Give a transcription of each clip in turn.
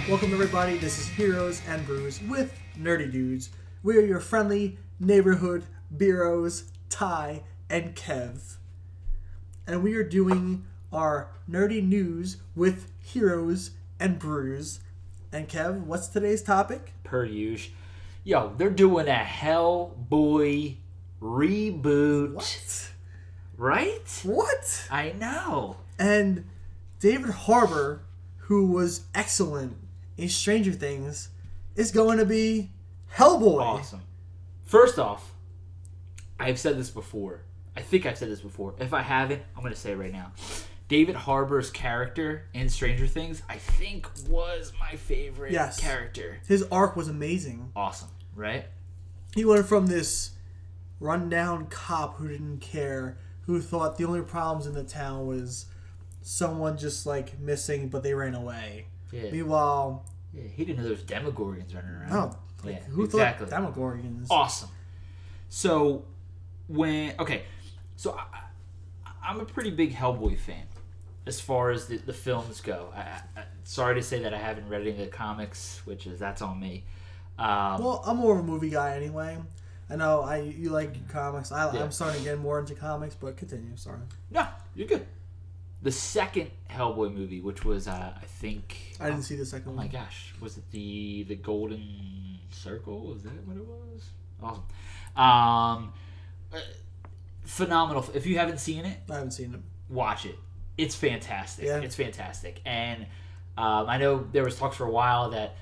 Welcome everybody, this is Heroes and Brews with Nerdy Dudes. We are your friendly neighborhood beeroes, Ty and Kev. And we are doing our nerdy news with Heroes and Brews. And Kev, what's today's topic? Per usual. Yo, they're doing a Hellboy reboot. What? Right? What? I know. And David Harbour, who was excellent in Stranger Things, is going to be Hellboy. Awesome. First off, I've said this before. I think I've said this before. If I haven't, I'm going to say it right now. David Harbour's character in Stranger Things, I think, was my favorite character. His arc was amazing. Awesome, right? He went from this rundown cop who didn't care, who thought the only problems in the town was someone just like missing, but they ran away. Yeah. Meanwhile, he didn't know there was Demogorgons running around. No, who thought Demogorgons? Awesome. So so I'm a pretty big Hellboy fan as far as the films go. Sorry to say that I haven't read any of the comics, that's on me. Well, I'm more of a movie guy anyway. I know you like comics. I'm starting to get more into comics, but continue. Sorry. No, you're good. The second Hellboy movie, which was I think I didn't see the second one. Oh my gosh, was it the Golden Circle? Is that what it was? Awesome. Phenomenal. If you haven't seen it, I haven't seen it. Watch it. It's fantastic. Yeah. It's fantastic. And I know there was talks for a while that,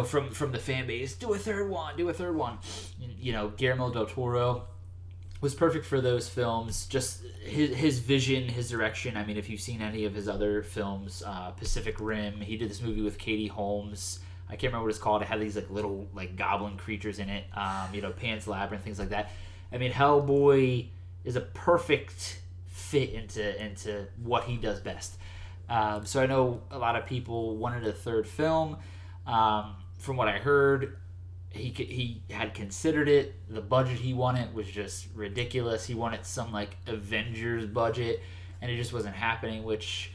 from the fan base, do a third one. Guillermo del Toro was perfect for those films. Just his vision, his direction. I mean, if you've seen any of his other films, Pacific Rim, he did this movie with Katie Holmes. I can't remember what it's called. It had these little goblin creatures in it. Pan's Labyrinth, things like that. I mean, Hellboy is a perfect fit into what he does best. So I know a lot of people wanted a third film. From what I heard, he had considered it. The budget he wanted was just ridiculous. He wanted some Avengers budget, and it just wasn't happening, which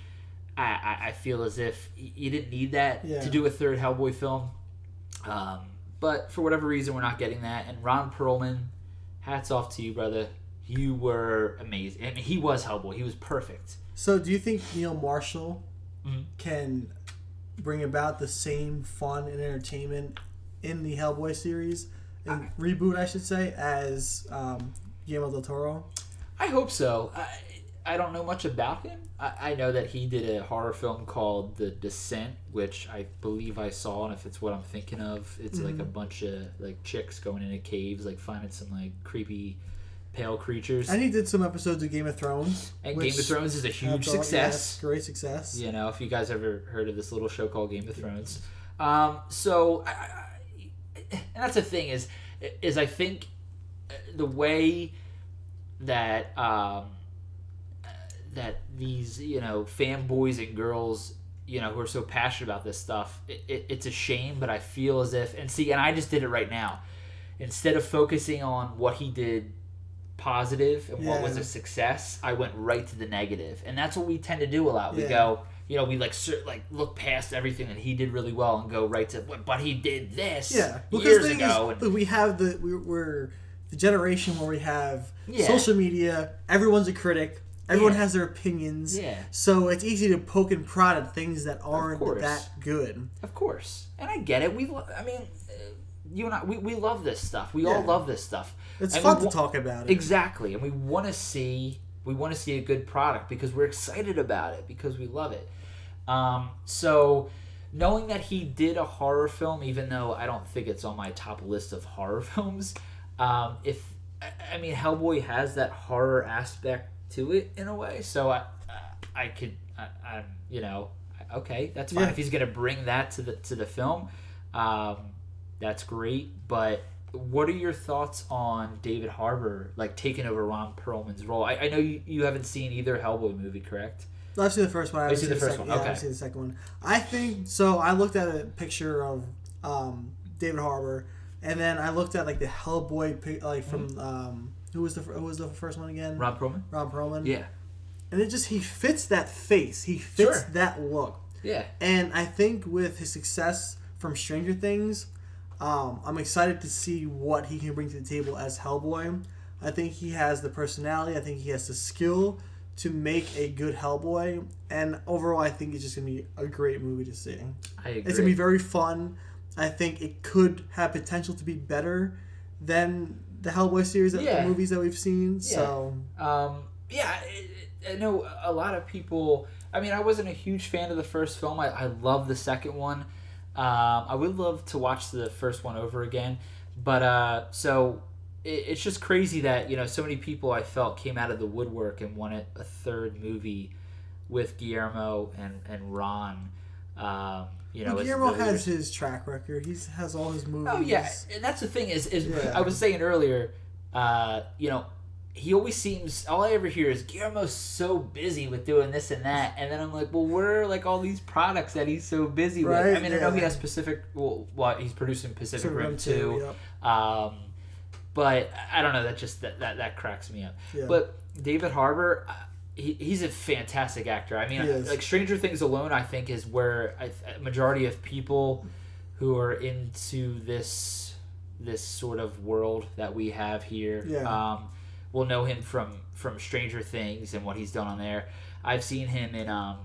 I feel as if you didn't need that to do a third Hellboy film. But for whatever reason, we're not getting that. And Ron Perlman, hats off to you, brother. You were amazing. I mean, he was Hellboy. He was perfect. So do you think Neil Marshall can bring about the same fun and entertainment in the Hellboy series, and reboot, I should say, as Guillermo del Toro? I hope so. I don't know much about him. I know that he did a horror film called The Descent, which I believe I saw, and if it's what I'm thinking of, it's a bunch of chicks going into caves, finding some creepy pale creatures. And he did some episodes of Game of Thrones. And Game of Thrones is a huge success. Yes, great success. If you guys ever heard of this little show called Game of Thrones. And that's the thing is I think the way that that these fanboys and girls who are so passionate about this stuff, it's a shame, but I feel as if and I just did it right now. Instead of focusing on what he did positive and what was a success, I went right to the negative, and that's what we tend to do a lot. We go, we look past everything that he did really well and go right to, but he did this years ago. We have we're the generation where we have social media. Everyone's a critic. Everyone has their opinions. Yeah. So it's easy to poke and prod at things that aren't that good. Of course, and I get it. You and I, we love this stuff. We all love this stuff. It's fun to talk about it. Exactly, and we want to see a good product because we're excited about it, because we love it. So knowing that he did a horror film, even though I don't think it's on my top list of horror films, Hellboy has that horror aspect to it in a way. So okay, that's fine if he's gonna bring that to the film. That's great, but what are your thoughts on David Harbour taking over Ron Perlman's role? I know you haven't seen either Hellboy movie, correct? I've seen the first one. I've seen the first one. Okay. I've seen the second one. I think so. I looked at a picture of David Harbour, and then I looked at the Hellboy from who was the first one again? Ron Perlman. Ron Perlman. Yeah. And he fits that face. He fits that look. Yeah. And I think with his success from Stranger Things, I'm excited to see what he can bring to the table as Hellboy. I think he has the personality. I think he has the skill to make a good Hellboy. And overall, I think it's just going to be a great movie to see. I agree. It's going to be very fun. I think it could have potential to be better than the Hellboy series, the movies that we've seen. Yeah. So, I know a lot of people. I mean, I wasn't a huge fan of the first film. I love the second one. I would love to watch the first one over again. But it's just crazy that so many people I felt came out of the woodwork and wanted a third movie with Guillermo and Ron. Guillermo has his track record. He has all his movies. Oh yeah, and that's the thing is I was saying earlier, he always seems, all I ever hear is Guillermo's so busy with doing this and that, and then I'm like, well, what are like all these products that he's so busy with? I mean, I know he has he's producing Pacific Rim 2, yep. But I don't know, that cracks me up. Yeah. But David Harbour, he's a fantastic actor. I mean, like Stranger Things alone, I think is where a majority of people who are into this sort of world that we have here. Yeah. Will know him from Stranger Things and what he's done on there. I've seen him in a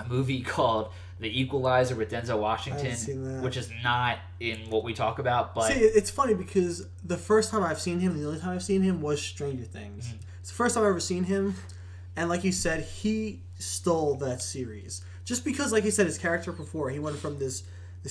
movie called The Equalizer with Denzel Washington, which is not in what we talk about. But see, it's funny because the first time I've seen him, the only time I've seen him was Stranger Things. Mm-hmm. It's the first time I've ever seen him, and like you said, he stole that series. Just because, like you said, his character before, he went from this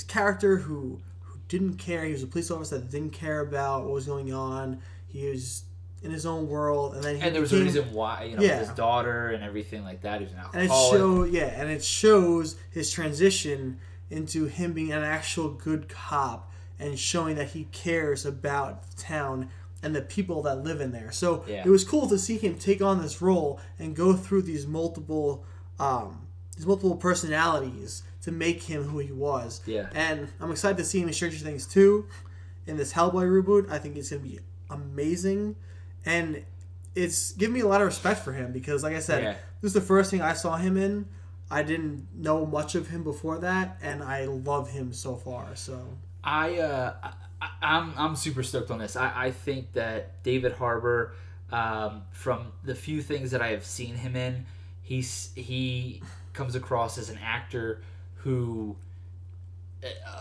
character who didn't care. He was a police officer that didn't care about what was going on. He was in his own world, and then there was a reason why, with his daughter and everything like that. He was an alcoholic. And it shows his transition into him being an actual good cop and showing that he cares about the town and the people that live in there. So it was cool to see him take on this role and go through these multiple personalities to make him who he was. Yeah. And I'm excited to see him in Stranger Things 2, in this Hellboy reboot. I think it's going to be amazing. And it's given me a lot of respect for him because, like I said, this is the first thing I saw him in. I didn't know much of him before that, and I love him so far. So I'm super stoked on this. I think that David Harbour, from the few things that I have seen him in, he comes across as an actor who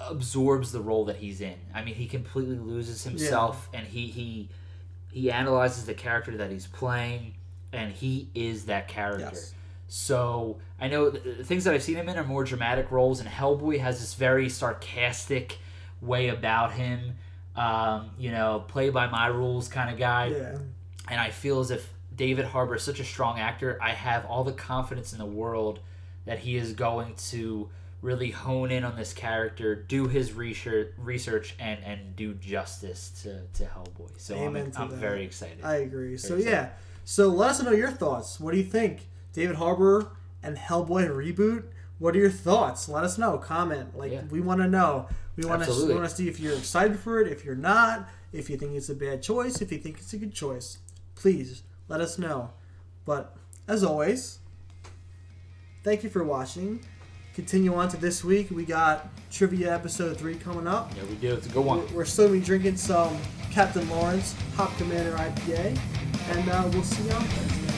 absorbs the role that he's in. I mean, he completely loses himself, and he analyzes the character that he's playing, and he is that character. Yes. So I know the things that I've seen him in are more dramatic roles, and Hellboy has this very sarcastic way about him, play by my rules kind of guy. Yeah. And I feel as if David Harbour is such a strong actor, I have all the confidence in the world that he is going to really hone in on this character, do his research, and do justice to Hellboy. So I'm very excited. I agree. So let us know your thoughts. What do you think? David Harbour and Hellboy reboot? What are your thoughts? Let us know. Comment. We want to know. We want to see if you're excited for it, if you're not, if you think it's a bad choice, if you think it's a good choice. Please let us know. But as always, thank you for watching. Continue on to this week. We got Trivia Episode 3 coming up. Yeah, we do. It's a good one. We're still going to be drinking some Captain Lawrence Hop Commander IPA. And we'll see you on Thursday.